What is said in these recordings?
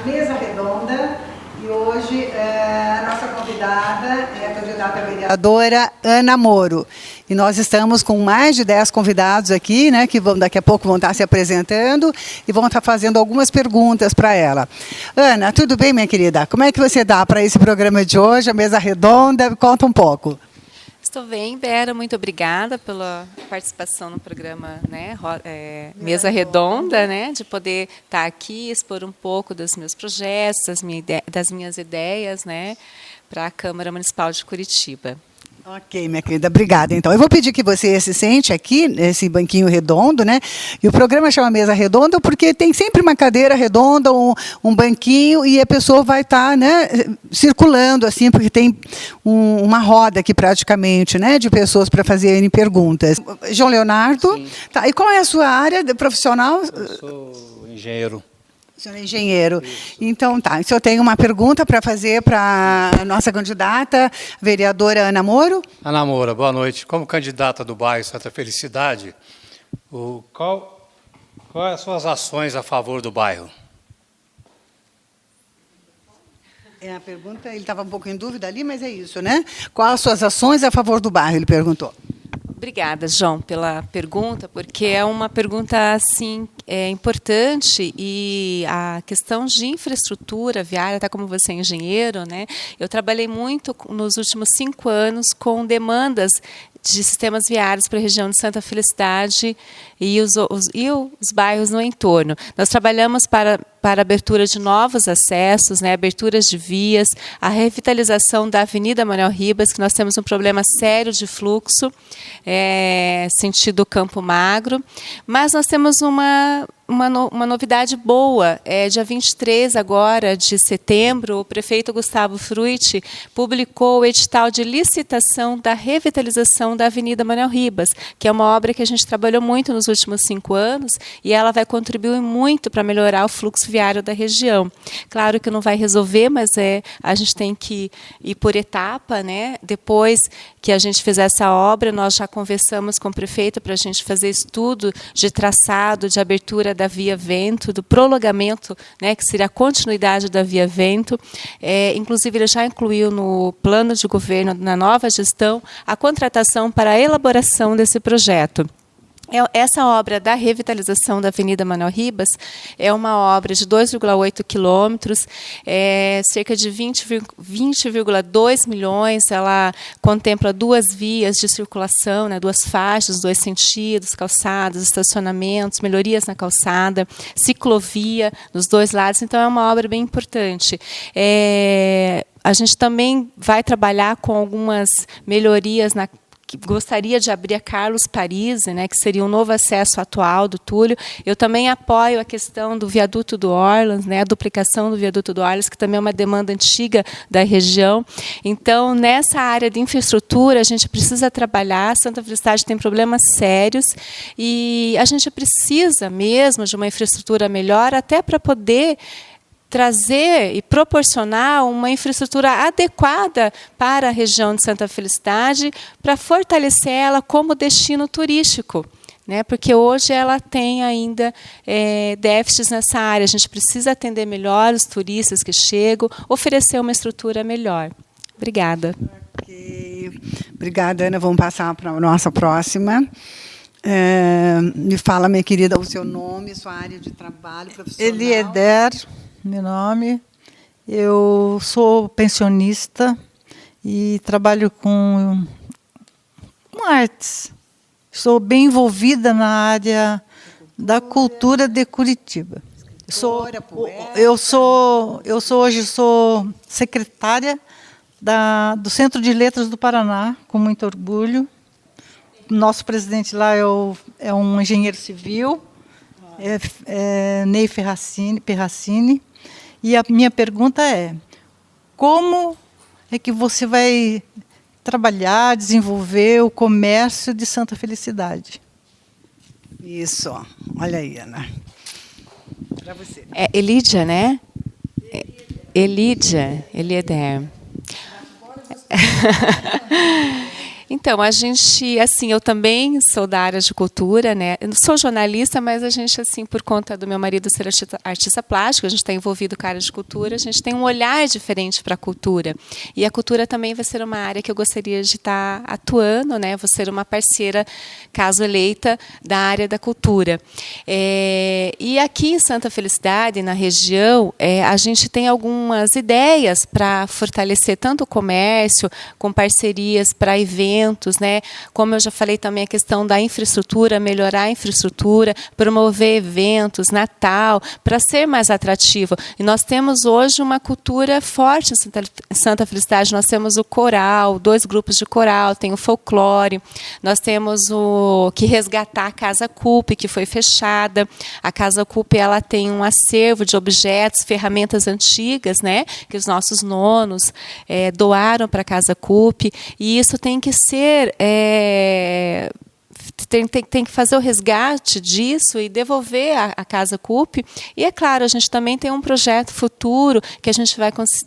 mesa redonda e hoje a nossa convidada é a candidata vereadora Ana Moro. E nós estamos com mais de 10 convidados aqui, né, que daqui a pouco vão estar se apresentando e vão estar fazendo algumas perguntas para ela. Ana, tudo bem, minha querida? Como é que você dá para esse programa de hoje, a mesa redonda? Conta um pouco. Estou bem, Vera, muito obrigada pela participação no programa, né, Mesa Redonda, né, de poder estar aqui, expor um pouco dos meus projetos, das minhas ideias, né, para a Câmara Municipal de Curitiba. Ok, minha querida, obrigada. Então, eu vou pedir que você se sente aqui, nesse banquinho redondo, né? E o programa chama Mesa Redonda porque tem sempre uma cadeira redonda, um banquinho, e a pessoa vai estar, né, circulando, assim, porque tem uma roda aqui praticamente, né, de pessoas para fazerem perguntas. João Leonardo, tá, e qual é a sua área profissional? Eu sou engenheiro. O senhor é engenheiro. Isso. Então, tá. Se eu tenho uma pergunta para fazer para a nossa candidata, vereadora Ana Moro. Ana Moro, boa noite. Como candidata do bairro Santa Felicidade, qual é as suas ações a favor do bairro? A pergunta, ele estava um pouco em dúvida ali, mas é isso, né? Quais as suas ações a favor do bairro, ele perguntou. Obrigada, João, pela pergunta, porque é uma pergunta assim, importante, e a questão de infraestrutura viária, até como você é engenheiro, né, eu trabalhei muito nos últimos 5 anos com demandas de sistemas viários para a região de Santa Felicidade e os bairros no entorno. Nós trabalhamos para a abertura de novos acessos, né, aberturas de vias, a revitalização da Avenida Manuel Ribas, que nós temos um problema sério de fluxo, sentido Campo Magro, mas nós temos uma novidade boa. Dia 23 agora de setembro, o prefeito Gustavo Frutti publicou o edital de licitação da revitalização da Avenida Manuel Ribas, que é uma obra que a gente trabalhou muito nos últimos 5 anos, e ela vai contribuir muito para melhorar o fluxo viário da região. Claro que não vai resolver, mas a gente tem que ir por etapa, né? Depois que a gente fizer essa obra, nós já conversamos com o prefeito para a gente fazer estudo de traçado, de abertura da Via Vento, do prolongamento, né, que seria a continuidade da Via Vento. Inclusive, ele já incluiu no plano de governo, na nova gestão, a contratação para a elaboração desse projeto. Essa obra da revitalização da Avenida Manuel Ribas é uma obra de 2,8 quilômetros, cerca de 20,2 milhões. Ela contempla 2 vias de circulação, né, 2 faixas, 2 sentidos, calçadas, estacionamentos, melhorias na calçada, ciclovia nos 2 lados. Então, é uma obra bem importante. A gente também vai trabalhar com algumas melhorias que gostaria de abrir a Carlos Paris, né, que seria um novo acesso atual do Túlio. Eu também apoio a questão do viaduto do Orleans, né, a duplicação do viaduto do Orleans, que também é uma demanda antiga da região. Então, nessa área de infraestrutura, a gente precisa trabalhar. Santa Felicidade tem problemas sérios e a gente precisa mesmo de uma infraestrutura melhor, até para poder trazer e proporcionar uma infraestrutura adequada para a região de Santa Felicidade, para fortalecer ela como destino turístico, né? Porque hoje ela tem ainda déficits nessa área. A gente precisa atender melhor os turistas que chegam, oferecer uma estrutura melhor. Obrigada. Okay. Obrigada, Ana. Vamos passar para a nossa próxima. Me fala, minha querida, o seu nome, sua área de trabalho profissional. Elieder, meu nome. Eu sou pensionista e trabalho com artes. Sou bem envolvida na área da cultura de Curitiba. Hoje sou secretária do Centro de Letras do Paraná, com muito orgulho. Nosso presidente lá é um engenheiro civil, Ney Ferracini. E a minha pergunta é: como é que você vai trabalhar, desenvolver o comércio de Santa Felicidade? Isso, olha aí, Ana. Para você. É Elídia, né? Elieder. Então, a gente, assim, eu também sou da área de cultura, né? Eu não sou jornalista, mas a gente, assim, por conta do meu marido ser artista plástico, a gente está envolvido com a área de cultura, a gente tem um olhar diferente para a cultura. E a cultura também vai ser uma área que eu gostaria de estar atuando, né? Vou ser uma parceira, caso eleita, da área da cultura. E aqui em Santa Felicidade, na região, a gente tem algumas ideias para fortalecer tanto o comércio, com parcerias para eventos, né? Como eu já falei também, a questão da infraestrutura, melhorar a infraestrutura, promover eventos, Natal, para ser mais atrativo. E nós temos hoje uma cultura forte em Santa Felicidade. Nós temos o coral, 2 grupos de coral, tem o folclore, nós temos que resgatar a Casa Cup, que foi fechada. A Casa Cup, ela tem um acervo de objetos, ferramentas antigas, né, que os nossos nonos doaram para a Casa Cup, e isso tem que ser tem que fazer o resgate disso e devolver a Casa Cup. E, é claro, a gente também tem um projeto futuro que a gente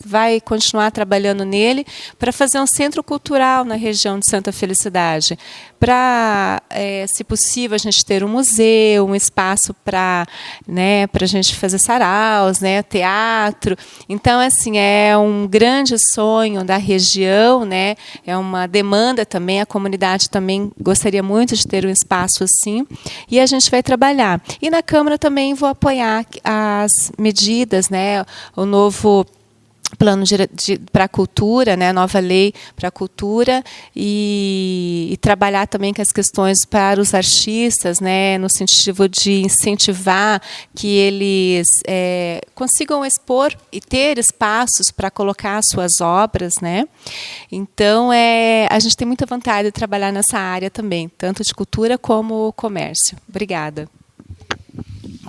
vai continuar trabalhando nele para fazer um centro cultural na região de Santa Felicidade. Para, se possível, a gente ter um museu, um espaço para, né, a gente fazer saraus, né, teatro. Então, assim, é um grande sonho da região, né, é uma demanda também, a comunidade também gostaria muito de ter um espaço assim, e a gente vai trabalhar. E na Câmara também vou apoiar as medidas, né, o novo plano para a cultura, né, a nova lei para a cultura, e trabalhar também com as questões para os artistas, né, no sentido de incentivar que eles consigam expor e ter espaços para colocar suas obras, né. Então, a gente tem muita vontade de trabalhar nessa área também, tanto de cultura como comércio. Obrigada.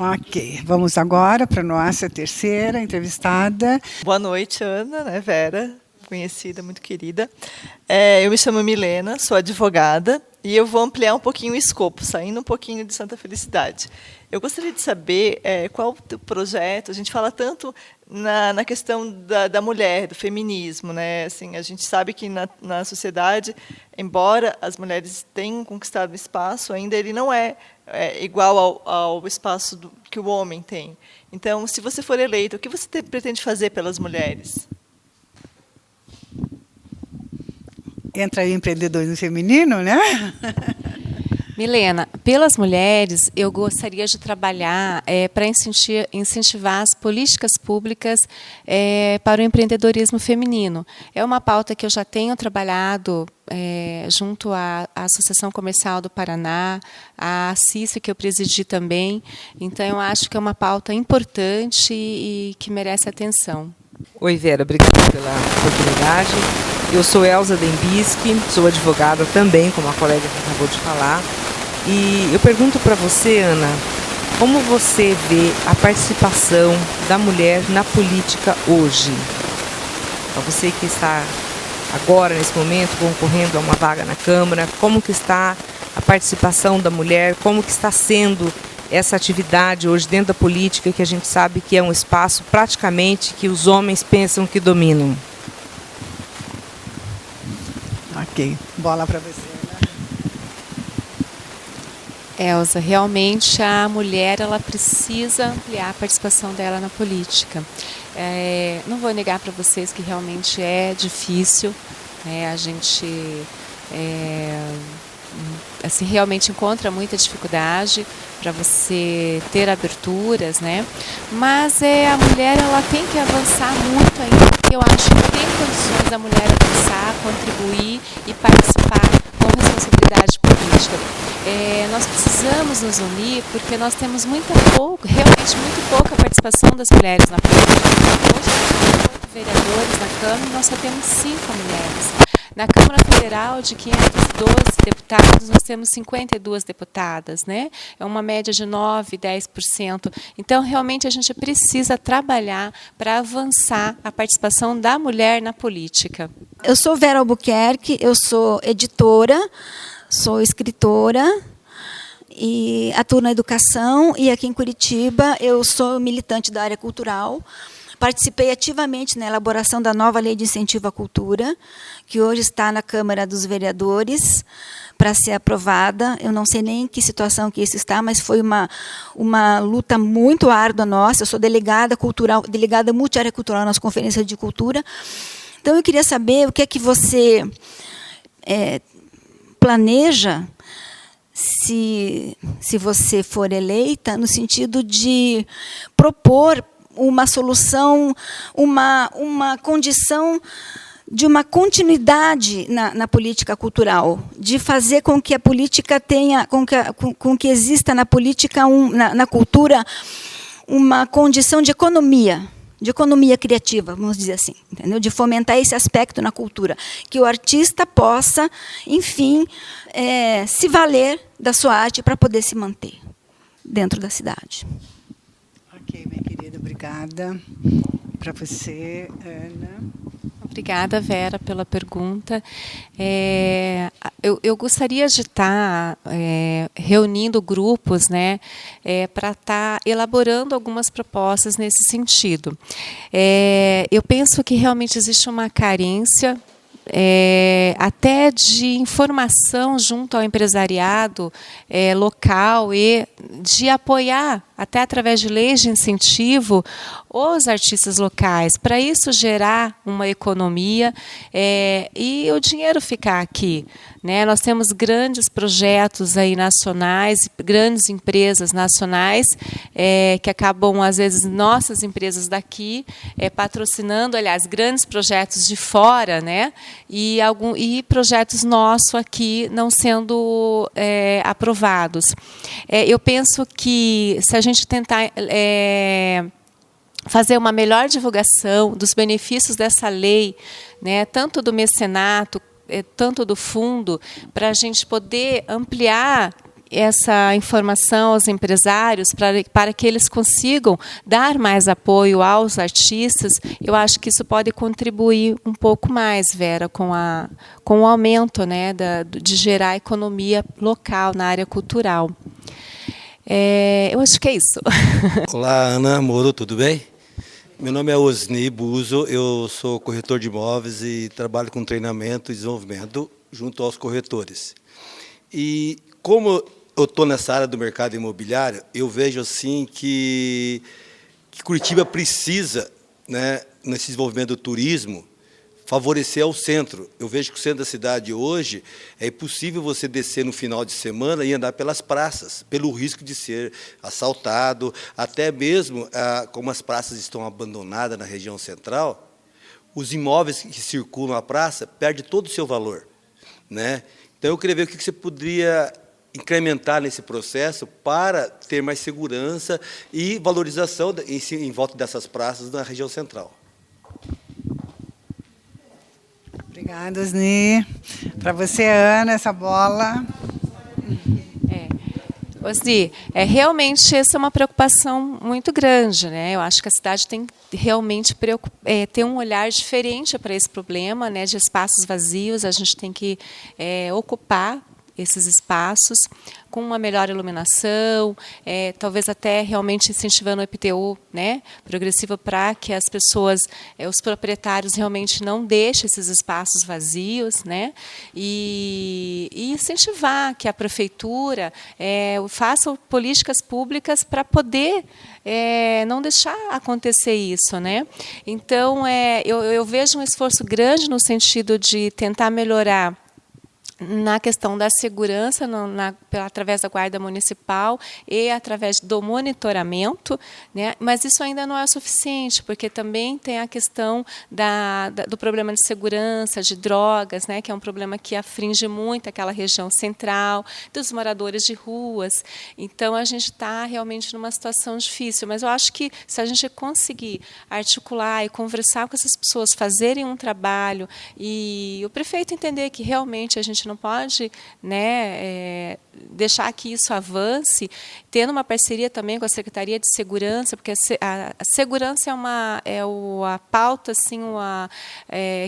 Ok, vamos agora para a nossa terceira entrevistada. Boa noite, Ana, né, Vera, conhecida, muito querida. Eu me chamo Milena, sou advogada, e eu vou ampliar um pouquinho o escopo, saindo um pouquinho de Santa Felicidade. Eu gostaria de saber qual o projeto. A gente fala tanto na questão da mulher, do feminismo, né? Assim, a gente sabe que na sociedade, embora as mulheres tenham conquistado espaço, ainda ele não é igual ao espaço que o homem tem. Então, se você for eleito, o que você pretende fazer pelas mulheres? Entra aí o empreendedorismo feminino, né? Milena, pelas mulheres, eu gostaria de trabalhar para incentivar as políticas públicas para o empreendedorismo feminino. É uma pauta que eu já tenho trabalhado junto à Associação Comercial do Paraná, à CISF, que eu presidi também. Então, eu acho que é uma pauta importante e que merece atenção. Oi, Vera, obrigada pela oportunidade. Eu sou Elza Dembisky, sou advogada também, como a colega que acabou de falar. E eu pergunto para você, Ana, como você vê a participação da mulher na política hoje? Para você que está agora, nesse momento, concorrendo a uma vaga na Câmara, como que está a participação da mulher, como que está sendo essa atividade hoje dentro da política, que a gente sabe que é um espaço praticamente que os homens pensam que dominam? Ok, bola para você. Elza, realmente a mulher ela precisa ampliar a participação dela na política. Não vou negar para vocês que realmente é difícil, né? A gente assim, realmente encontra muita dificuldade para você ter aberturas, né? Mas a mulher ela tem que avançar muito ainda, porque eu acho que tem condições da mulher avançar, contribuir e participar com responsabilidade política. Nós precisamos nos unir porque nós temos realmente muito pouca participação das mulheres na política. Hoje nós temos 8 vereadores na Câmara e nós só temos 5 mulheres. Na Câmara Federal, de 512 deputados, nós temos 52 deputadas, né? É uma média de 9%, 10%. Então, realmente, a gente precisa trabalhar para avançar a participação da mulher na política. Eu sou Vera Albuquerque, eu sou editora, sou escritora e atuo na educação. E aqui em Curitiba, eu sou militante da área cultural, participei ativamente na elaboração da nova Lei de Incentivo à Cultura, que hoje está na Câmara dos Vereadores para ser aprovada. Eu não sei nem em que situação que isso está, mas foi uma luta muito árdua nossa. Eu sou delegada cultural, delegada multiárea cultural nas conferências de cultura. Então, eu queria saber o que é que você planeja, se você for eleita, no sentido de propor uma solução, uma condição de uma continuidade na política cultural, de fazer com que a política tenha, com que exista na política, na cultura, uma condição de economia criativa, vamos dizer assim, entendeu? De fomentar esse aspecto na cultura, que o artista possa, enfim, se valer da sua arte para poder se manter dentro da cidade. Ok, minha querida, obrigada. Para você, Ana. Obrigada, Vera, pela pergunta. Eu gostaria de estar reunindo grupos, né, para estar elaborando algumas propostas nesse sentido. Eu penso que realmente existe uma carência até de informação junto ao empresariado local e de apoiar, até através de leis de incentivo, os artistas locais, para isso gerar uma economia e o dinheiro ficar aqui, né? Nós temos grandes projetos aí nacionais, grandes empresas nacionais que acabam, às vezes, nossas empresas daqui patrocinando, aliás, grandes projetos de fora, né? E projetos nossos aqui não sendo aprovados. Eu penso que, se a gente tentar fazer uma melhor divulgação dos benefícios dessa lei, né, tanto do mecenato, tanto do fundo, para a gente poder ampliar essa informação aos empresários, para que eles consigam dar mais apoio aos artistas, eu acho que isso pode contribuir um pouco mais, Vera, com o aumento, né, de gerar economia local na área cultural. Eu acho que é isso. Olá, Ana Moro, tudo bem? Meu nome é Osni Buzo, eu sou corretor de imóveis e trabalho com treinamento e desenvolvimento junto aos corretores. E como eu estou nessa área do mercado imobiliário, eu vejo assim que Curitiba precisa, né, nesse desenvolvimento do turismo, favorecer ao centro. Eu vejo que o centro da cidade hoje é impossível você descer no final de semana e andar pelas praças, pelo risco de ser assaltado, até mesmo como as praças estão abandonadas na região central, os imóveis que circulam a praça perdem todo o seu valor, né? Então, eu queria ver o que você poderia incrementar nesse processo para ter mais segurança e valorização em volta dessas praças na região central. Obrigada, Osni. Para você, Ana, essa bola. Osni, realmente essa é uma preocupação muito grande, né? Eu acho que a cidade tem realmente ter um olhar diferente para esse problema, né, de espaços vazios. A gente tem que ocupar esses espaços com uma melhor iluminação, talvez até realmente incentivando o IPTU, né, progressivo, para que as pessoas, os proprietários realmente não deixem esses espaços vazios, né, e incentivar que a prefeitura faça políticas públicas para poder não deixar acontecer isso, né. Então, eu vejo um esforço grande no sentido de tentar melhorar na questão da segurança, através da Guarda Municipal e através do monitoramento, né? Mas isso ainda não é suficiente, porque também tem a questão do problema de segurança, de drogas, né? Que é um problema que aflige muito aquela região central, dos moradores de ruas. Então, a gente está realmente numa situação difícil, mas eu acho que, se a gente conseguir articular e conversar com essas pessoas, fazerem um trabalho, e o prefeito entender que realmente a gente não pode, né, deixar que isso avance, tendo uma parceria também com a Secretaria de Segurança, porque a segurança é a pauta assim,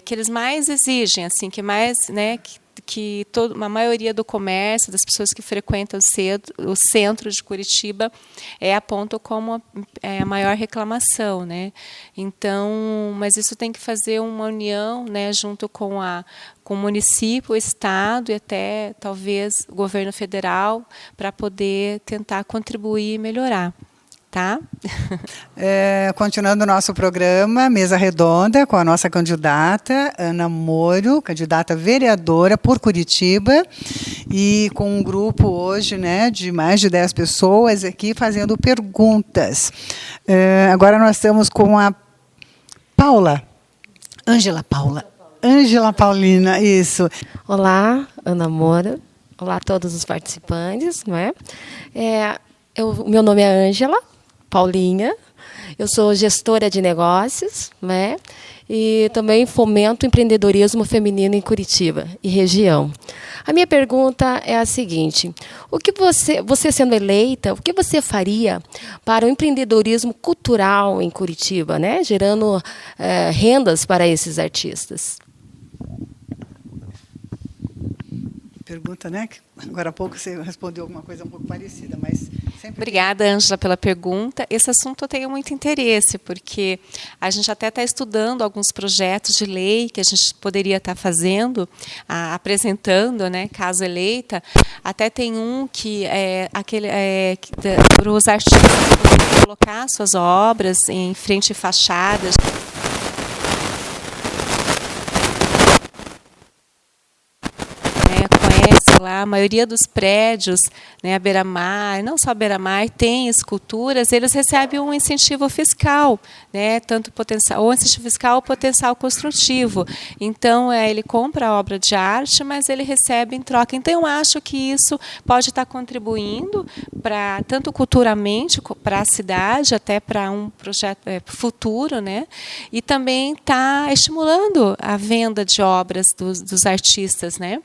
que eles mais exigem, assim, que mais, né, que a maioria do comércio, das pessoas que frequentam o centro de Curitiba, apontam como a maior reclamação, né? Então, mas isso tem que fazer uma união, né, junto com o município, o estado e até talvez o governo federal, para poder tentar contribuir e melhorar. Tá? Continuando o nosso programa, mesa redonda com a nossa candidata, Ana Moro, candidata vereadora por Curitiba, e com um grupo hoje, né, de mais de 10 pessoas aqui fazendo perguntas. Agora nós estamos com a Ângela Paulina, isso. Olá, Ana Moura. Olá a todos os participantes. Não é? Meu nome é Ângela Paulinha, eu sou gestora de negócios, né? E também fomento o empreendedorismo feminino em Curitiba e região. A minha pergunta é a seguinte: o que você sendo eleita, o que você faria para o empreendedorismo cultural em Curitiba, né? Gerando rendas para esses artistas? Pergunta, né? Agora há pouco você respondeu alguma coisa um pouco parecida, mas sempre... Obrigada, Ângela, pela pergunta. Esse assunto eu tenho muito interesse, porque a gente até está estudando alguns projetos de lei que a gente poderia estar fazendo, apresentando, né, caso eleita. Até tem um que é aquele para os artistas poderem colocar suas obras em frente a fachadas. Lá, a maioria dos prédios, né, à beira-mar, não só à beira-mar, tem esculturas, eles recebem um incentivo fiscal, né, tanto potencial, ou incentivo fiscal ou potencial construtivo. Então, ele compra a obra de arte, mas ele recebe em troca. Então, eu acho que isso pode estar contribuindo para tanto culturalmente para a cidade, até para um projeto futuro, né, e também está estimulando a venda de obras dos artistas, né.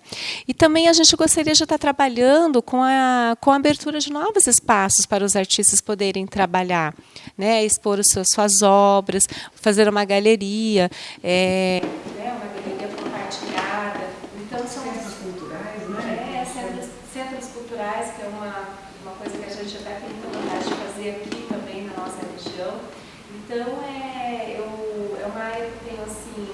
E também a gente gostaria de estar trabalhando com a abertura de novos espaços para os artistas poderem trabalhar, né, expor suas obras, fazer uma galeria, uma galeria compartilhada. Então, são centros culturais, né? Centros culturais, que é uma coisa que a gente até tem muita vontade de fazer aqui também na nossa região. Então, é uma área que tem assim,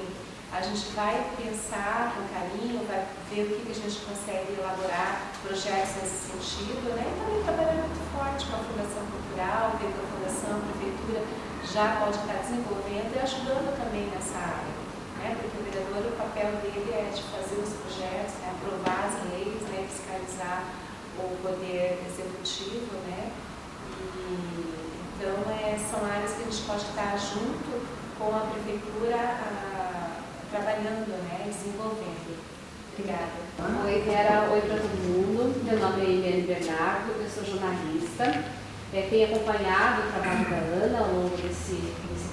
a gente vai pensar com carinho, vai ver o que a gente consegue elaborar projetos nesse sentido, né? E também trabalhando muito forte com a Fundação Cultural, vendo que a Fundação, a Prefeitura já pode estar desenvolvendo e ajudando também nessa área, né? Porque o vereador, o papel dele é de fazer os projetos, né? Aprovar as leis, né? Fiscalizar o poder executivo, né? Então, são áreas que a gente pode estar junto com a Prefeitura trabalhando, né, desenvolvendo. Obrigada. Oi, Vera. Oi para todo mundo. Meu nome é Eliane Bernardo, eu sou jornalista. Tenho acompanhado o trabalho da Ana ao longo desse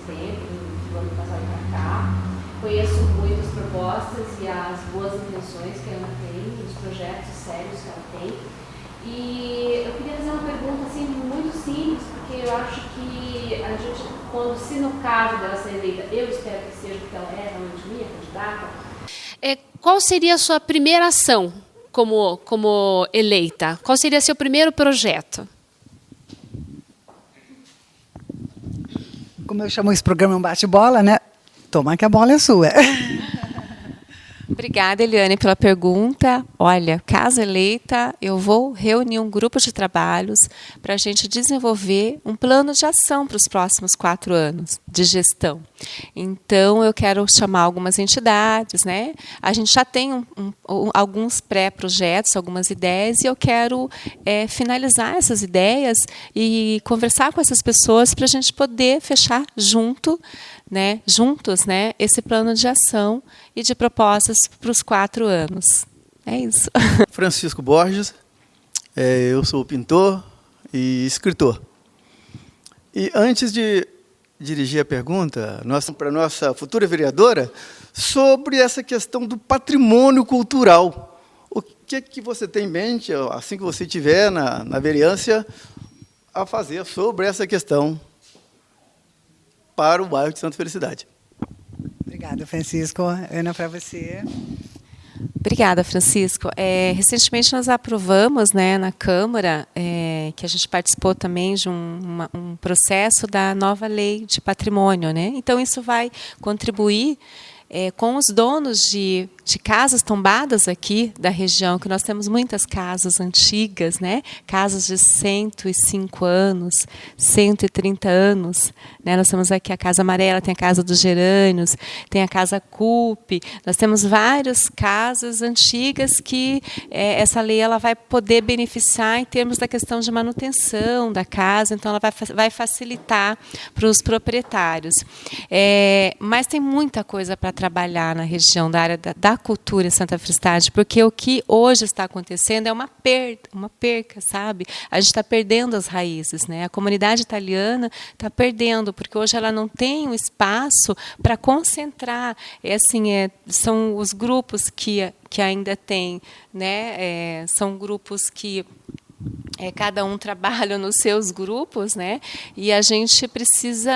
tempo, do ano passado para cá. Conheço muito as propostas e as boas intenções que a Ana tem, os projetos sérios que ela tem. E eu queria fazer uma pergunta assim, muito simples, porque eu acho que a gente, se no caso dela ser eleita, eu espero que seja, porque ela é realmente minha candidata. Qual seria a sua primeira ação como eleita? Qual seria seu primeiro projeto? Como eu chamo esse programa um bate-bola, né? Toma que a bola é sua. Obrigada, Eliane, pela pergunta. Olha, caso eleita, eu vou reunir um grupo de trabalhos para a gente desenvolver um plano de ação para os próximos 4 anos de gestão. Então, eu quero chamar algumas entidades, né? A gente já tem alguns pré-projetos, algumas ideias, e eu quero finalizar essas ideias e conversar com essas pessoas para a gente poder fechar juntos, né, esse plano de ação e de propostas para os 4 anos. É isso. Francisco Borges, eu sou pintor e escritor. E antes de dirigir a pergunta para a nossa futura vereadora, sobre essa questão do patrimônio cultural. O que você tem em mente, assim que você estiver na vereança, a fazer sobre essa questão para o bairro de Santa Felicidade? Obrigada, Francisco. Ana, para você. Obrigada, Francisco. Recentemente nós aprovamos, né, na Câmara, que a gente participou também de um processo da nova lei de patrimônio, né? Então isso vai contribuir com os donos de casas tombadas aqui da região, que nós temos muitas casas antigas, né? Casas de 105 anos, 130 anos. Né? Nós temos aqui a Casa Amarela, tem a Casa dos Gerânios, tem a Casa Cupe. Nós temos várias casas antigas que essa lei ela vai poder beneficiar em termos da questão de manutenção da casa, então ela vai facilitar para os proprietários. Mas tem muita coisa para trabalhar na região da área da cultura em Santa Felicidade, porque o que hoje está acontecendo é uma perca, sabe? A gente está perdendo as raízes, né? A comunidade italiana está perdendo, porque hoje ela não tem um espaço para concentrar. São os grupos que ainda tem, né? São grupos que cada um trabalha nos seus grupos, né? E a gente precisa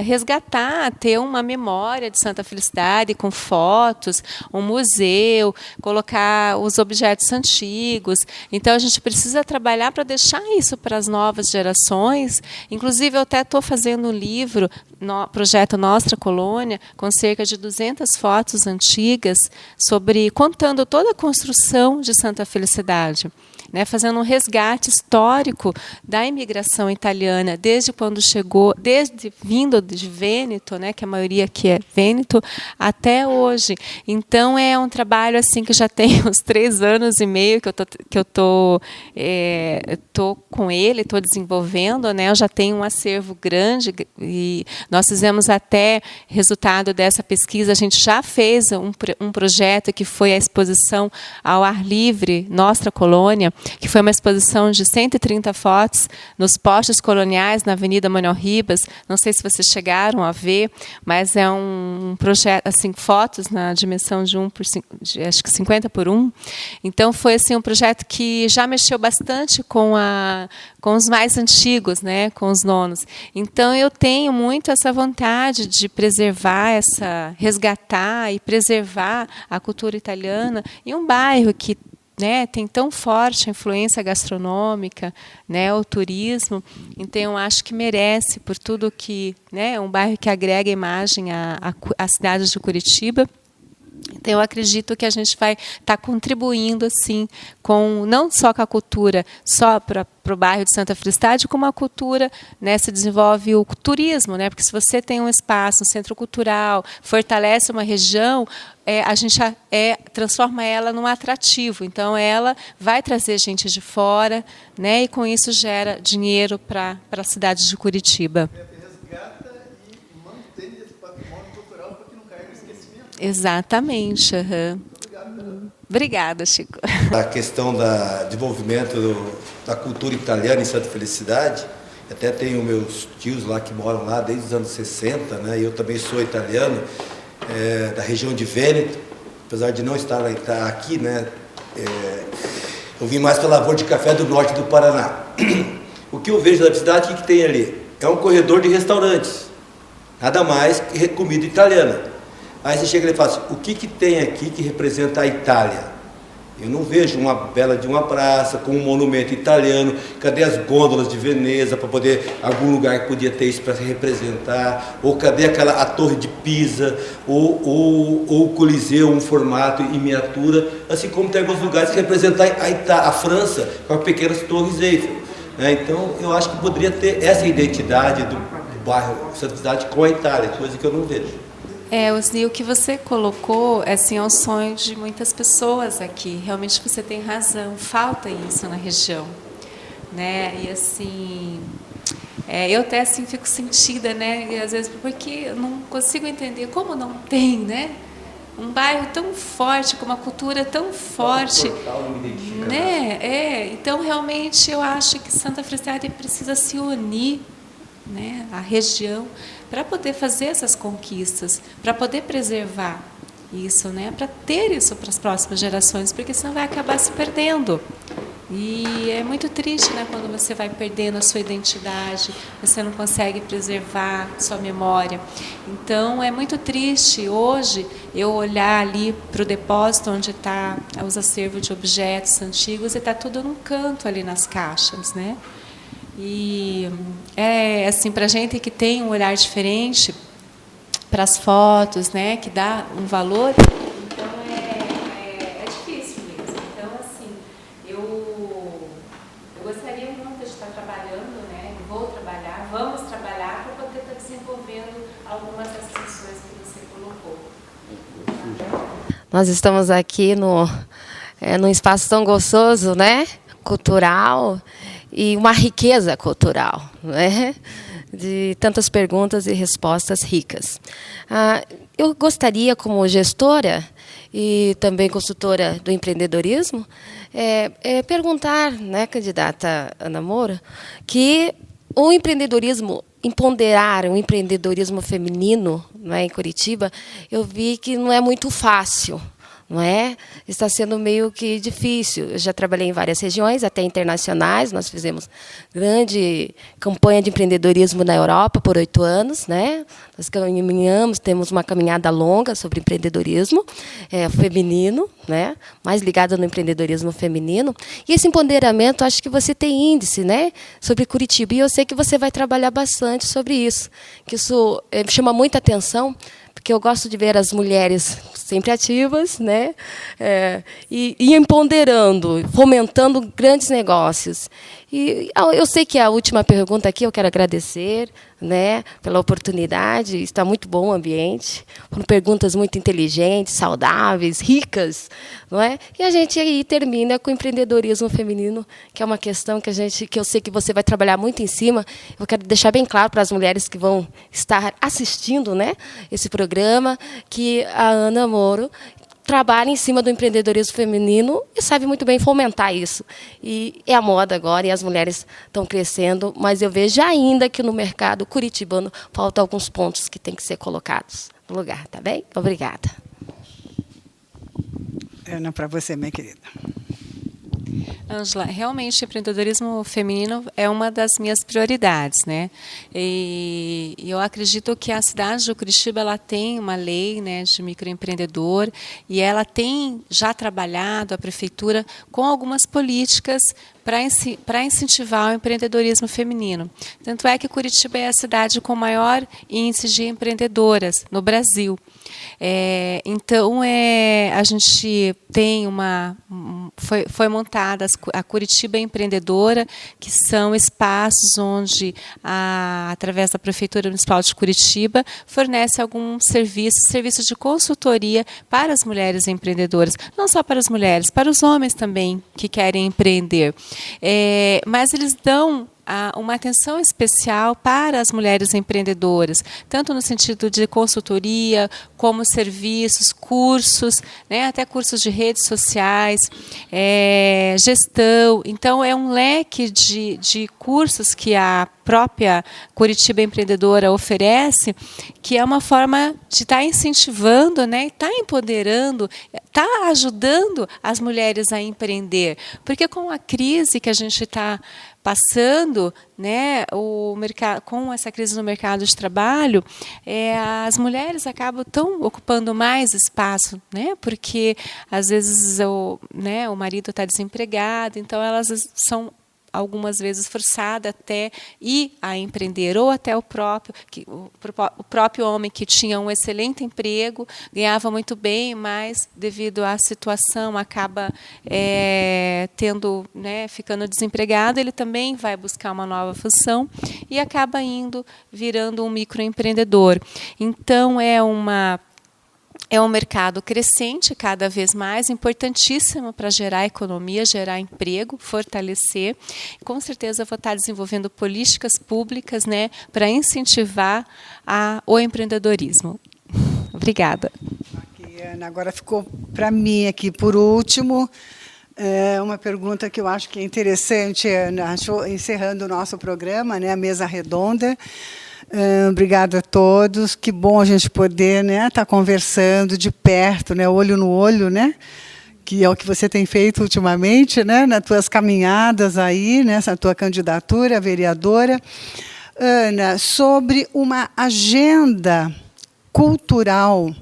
resgatar, ter uma memória de Santa Felicidade com fotos, um museu, colocar os objetos antigos. Então a gente precisa trabalhar para deixar isso para as novas gerações. Inclusive eu até estou fazendo um livro, projeto Nostra Colônia, com cerca de 200 fotos antigas, contando toda a construção de Santa Felicidade. Né, fazendo um resgate histórico da imigração italiana, desde quando chegou, vindo de Vêneto, né, que a maioria aqui é Vêneto, até hoje. Então é um trabalho assim que já tem uns 3 anos e meio que eu tô com ele, estou desenvolvendo, né, eu já tenho um acervo grande e nós fizemos até resultado dessa pesquisa, a gente já fez um projeto que foi a exposição ao ar livre, Nostra Colônia, que foi uma exposição de 130 fotos nos postes coloniais na Avenida Manuel Ribas. Não sei se vocês chegaram a ver, mas é um projeto, assim, fotos na dimensão de acho que 50 por 1. Então foi assim um projeto que já mexeu bastante com os mais antigos, né, com os nonos. Então eu tenho muito essa vontade de preservar resgatar e preservar a cultura italiana em um bairro que, né, tem tão forte a influência gastronômica, né, o turismo. Então eu acho que merece, por tudo que, né, é um bairro que agrega imagem à cidade de Curitiba. Então eu acredito que a gente vai estar contribuindo assim não só com a cultura só para o bairro de Santa Felicidade, como a cultura, né, se desenvolve o turismo, né, porque se você tem um espaço, um centro cultural, fortalece uma região, a gente transforma ela num atrativo. Então ela vai trazer gente de fora, né, e com isso gera dinheiro para a cidade de Curitiba. Exatamente. Uhum. Obrigada, Chico. A questão do desenvolvimento da cultura italiana em Santa Felicidade, até tenho meus tios lá que moram lá desde os anos 60, né? E eu também sou italiano, da região de Vêneto, apesar de não estar aqui, né? Eu vim mais pela lavoura de café do norte do Paraná. O que eu vejo da cidade, o que tem ali? É um corredor de restaurantes, nada mais que comida italiana. Aí você chega e fala assim, o que tem aqui que representa a Itália? Eu não vejo uma bela de uma praça com um monumento italiano. Cadê as gôndolas de Veneza para poder, algum lugar que podia ter isso para se representar? Ou cadê a Torre de Pisa? Ou o Coliseu, um formato em miniatura? Assim como tem alguns lugares que representam a França com as pequenas torres Eiffel. Então eu acho que poderia ter essa identidade do bairro Santa Cidade com a Itália, coisa que eu não vejo. Osni, o que você colocou assim, é um sonho de muitas pessoas aqui. Realmente você tem razão, falta isso na região. Né? E assim, eu até assim, fico sentida, né? E, às vezes, porque eu não consigo entender como não tem, né? Um bairro tão forte, com uma cultura tão forte. Né? Então, realmente, eu acho que Santa Felicidade precisa se unir, né? A região, para poder fazer essas conquistas, para poder preservar isso, né? Para ter isso para as próximas gerações, porque senão vai acabar se perdendo. E é muito triste, né, quando você vai perdendo a sua identidade, você não consegue preservar sua memória. Então, é muito triste hoje eu olhar ali para o depósito onde está os acervos de objetos antigos e está tudo num canto ali nas caixas, né? E é assim, para a gente que tem um olhar diferente para as fotos, né, que dá um valor, então é difícil mesmo. Então, assim, eu gostaria muito de estar trabalhando, né, vamos trabalhar para poder estar desenvolvendo algumas das questões que você colocou. Nós estamos aqui num espaço tão gostoso, né, cultural, e uma riqueza cultural, né? De tantas perguntas e respostas ricas. Eu gostaria, como gestora e também consultora do empreendedorismo, perguntar, né, candidata Ana Moura, que o empreendedorismo, empoderar o empreendedorismo feminino, né, em Curitiba, eu vi que não é muito fácil. Não é? Está sendo meio que difícil. Eu já trabalhei em várias regiões, até internacionais. Nós fizemos grande campanha de empreendedorismo na Europa por 8 anos. Né? Nós caminhamos, temos uma caminhada longa sobre empreendedorismo feminino, né? Mais ligada no empreendedorismo feminino. E esse empoderamento, acho que você tem índice, né, sobre Curitiba. E eu sei que você vai trabalhar bastante sobre isso. Que isso chama muita atenção, porque eu gosto de ver as mulheres sempre ativas, né, e empoderando, fomentando grandes negócios. E eu sei que a última pergunta aqui, eu quero agradecer, né, pela oportunidade. Está muito bom o ambiente, foram perguntas muito inteligentes, saudáveis, ricas, não é? E a gente aí termina com o empreendedorismo feminino, que é uma questão que eu sei que você vai trabalhar muito em cima. Eu quero deixar bem claro para as mulheres que vão estar assistindo, né, esse programa, que a Ana Moro trabalha em cima do empreendedorismo feminino e sabe muito bem fomentar isso. E é a moda agora, e as mulheres estão crescendo, mas eu vejo ainda que no mercado curitibano faltam alguns pontos que têm que ser colocados no lugar, tá bem? Obrigada. Ana, para você, minha querida. Ângela, realmente o empreendedorismo feminino é uma das minhas prioridades, né? E eu acredito que a cidade de Curitiba ela tem uma lei, né, de microempreendedor, e ela tem já trabalhado, a prefeitura, com algumas políticas para incentivar o empreendedorismo feminino. Tanto é que Curitiba é a cidade com maior índice de empreendedoras no Brasil. Então, a gente tem foi montada a Curitiba Empreendedora, que são espaços onde, através da Prefeitura Municipal de Curitiba, fornece alguns serviços de consultoria para as mulheres empreendedoras, não só para as mulheres, para os homens também que querem empreender. Mas eles dão uma atenção especial para as mulheres empreendedoras, tanto no sentido de consultoria, como serviços, cursos, né, até cursos de redes sociais, gestão. Então, é um leque de cursos que a própria Curitiba Empreendedora oferece, que é uma forma de estar incentivando, né, estar empoderando, estar ajudando as mulheres a empreender. Porque com a crise que a gente está passando, né, com essa crise no mercado de trabalho, as mulheres acabam ocupando mais espaço, né, porque às vezes o marido está desempregado, então elas são algumas vezes forçada até ir a empreender, ou até o próprio homem que tinha um excelente emprego, ganhava muito bem, mas devido à situação acaba ficando desempregado, ele também vai buscar uma nova função e acaba virando um microempreendedor. Então, é um mercado crescente, cada vez mais, importantíssimo para gerar economia, gerar emprego, fortalecer. Com certeza, eu vou estar desenvolvendo políticas públicas, né, para incentivar o empreendedorismo. Obrigada. Aqui, Ana, agora ficou para mim aqui, por último, uma pergunta que eu acho que é interessante, Ana, encerrando o nosso programa, né, a mesa redonda. Obrigada a todos. Que bom a gente poder, né, estar conversando de perto, né, olho no olho, né? que é o que você tem feito ultimamente, né, nas tuas caminhadas aí, nessa tua candidatura a vereadora. Ana, sobre uma agenda cultural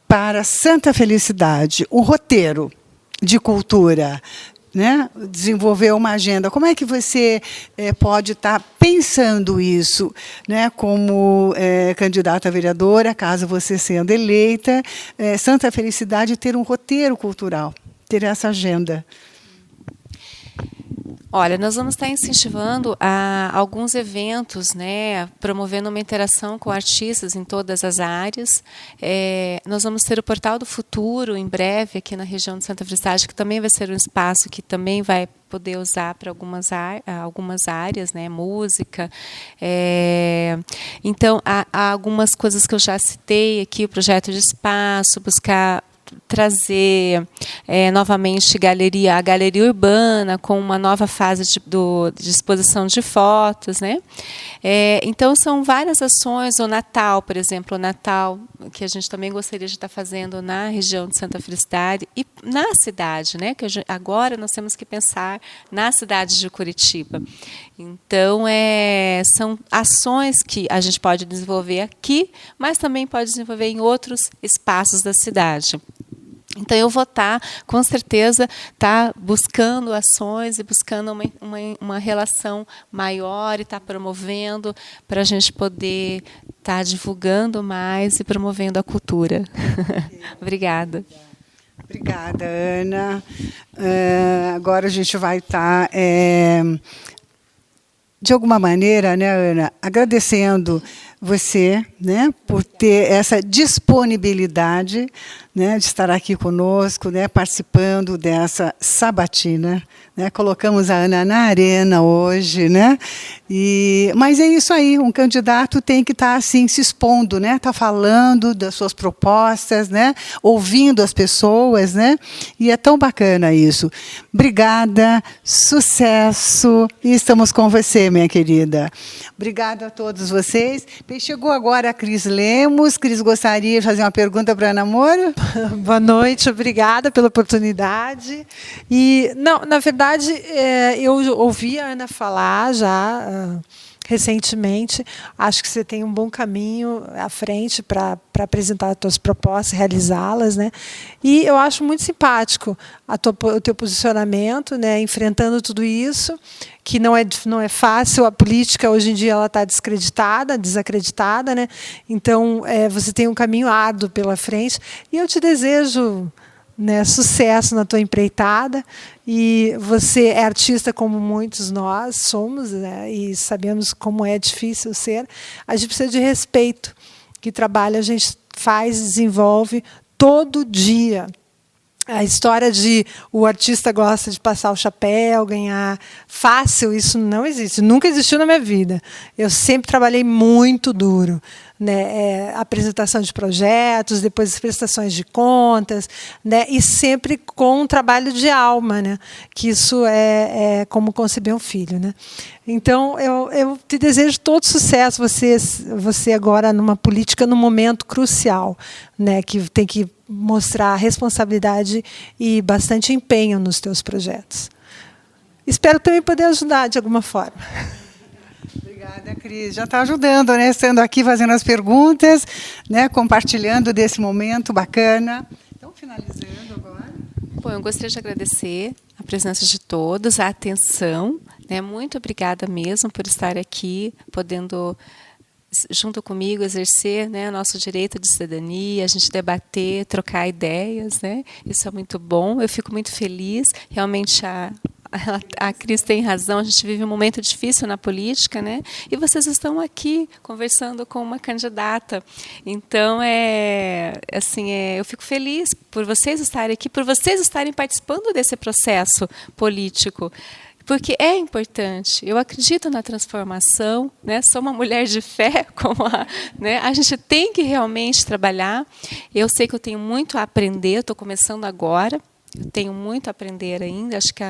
para Santa Felicidade, um roteiro de cultura, né? Desenvolver uma agenda. Como é que você pode estar pensando isso, né? Como candidata a vereadora, caso você sendo eleita, Santa Felicidade ter um roteiro cultural, ter essa agenda? Olha, nós vamos estar incentivando alguns eventos, né, promovendo uma interação com artistas em todas as áreas. Nós vamos ter o Portal do Futuro, em breve, aqui na região de Santa Felicidade, que também vai ser um espaço que também vai poder usar para algumas áreas, né, música. Então, há algumas coisas que eu já citei aqui, o projeto de espaço, buscar trazer novamente a galeria urbana com uma nova fase de exposição de fotos, né? Então são várias ações. O Natal, por exemplo, o Natal que a gente também gostaria de estar fazendo na região de Santa Felicidade e na cidade, né? Que agora nós temos que pensar na cidade de Curitiba. Então são ações que a gente pode desenvolver aqui, mas também pode desenvolver em outros espaços da cidade. Então, eu vou com certeza, buscando ações e buscando uma relação maior e promovendo para a gente poder estar divulgando mais e promovendo a cultura. Obrigada. Obrigada, Ana. Agora a gente vai estar, de alguma maneira, né, Ana, agradecendo você, né, por ter essa disponibilidade, né, de estar aqui conosco, né, participando dessa sabatina, né? Colocamos a Ana na arena hoje, né? Mas é isso aí, um candidato tem que estar assim se expondo, né? Tá falando das suas propostas, né? Ouvindo as pessoas, né? E é tão bacana isso. Obrigada, sucesso, e estamos com você, minha querida. Obrigada a todos vocês. Chegou agora a Cris Lemos. Cris gostaria de fazer uma pergunta para a Ana Moura? Boa noite, obrigada pela oportunidade. E, não, na verdade, eu ouvi a Ana falar já recentemente. Acho que você tem um bom caminho à frente para apresentar as suas propostas, realizá-las, né? E eu acho muito simpático o teu posicionamento, né? Enfrentando tudo isso, que não é fácil. A política hoje em dia ela está desacreditada, né? Então você tem um caminho árduo pela frente e eu te desejo, né, sucesso na tua empreitada. E você é artista como muitos nós somos, né, e sabemos como é difícil ser. A gente precisa de respeito. Que trabalho a gente faz, desenvolve todo dia. A história de o artista gosta de passar o chapéu, ganhar fácil, isso não existe. Nunca existiu na minha vida. Eu sempre trabalhei muito duro, né? Apresentação de projetos, depois as prestações de contas, né? E sempre com um trabalho de alma, né? Que isso é como conceber um filho, né? Então, eu te desejo todo sucesso. Você agora numa política, num momento crucial, né? Que tem que mostrar responsabilidade e bastante empenho nos teus projetos. Espero também poder ajudar de alguma forma. Obrigada, Cris. Já está ajudando, né? Estando aqui fazendo as perguntas, né? Compartilhando desse momento bacana. Então, finalizando agora. Bom, eu gostaria de agradecer a presença de todos, a atenção, né? Muito obrigada mesmo por estar aqui, podendo, junto comigo, exercer, né, nosso direito de cidadania, a gente debater, trocar ideias, né? Isso é muito bom. Eu fico muito feliz. Realmente a Cris tem razão, a gente vive um momento difícil na política, né? E vocês estão aqui conversando com uma candidata. Então, eu fico feliz por vocês estarem aqui, por vocês estarem participando desse processo político. Porque é importante. Eu acredito na transformação, né? Sou uma mulher de fé, né? A gente tem que realmente trabalhar. Eu sei que eu tenho muito a aprender, estou começando agora. Eu tenho muito a aprender ainda. Acho que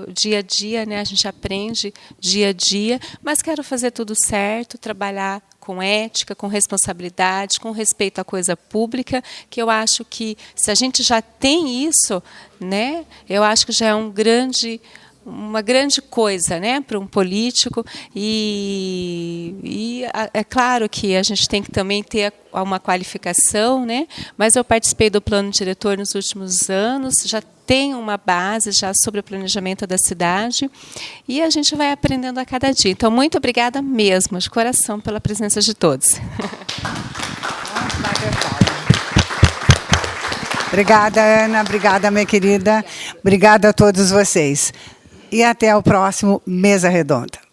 o dia a dia, né? A gente aprende dia a dia, mas quero fazer tudo certo, trabalhar com ética, com responsabilidade, com respeito à coisa pública, que eu acho que, se a gente já tem isso, né, eu acho que já é uma grande coisa, né, para um político, e é claro que a gente tem que também ter uma qualificação, né, mas eu participei do plano diretor nos últimos anos, já tenho uma base já sobre o planejamento da cidade, e a gente vai aprendendo a cada dia. Então, muito obrigada mesmo, de coração, pela presença de todos. Obrigada, Ana. Obrigada, minha querida. Obrigada a todos vocês. E até o próximo Mesa Redonda.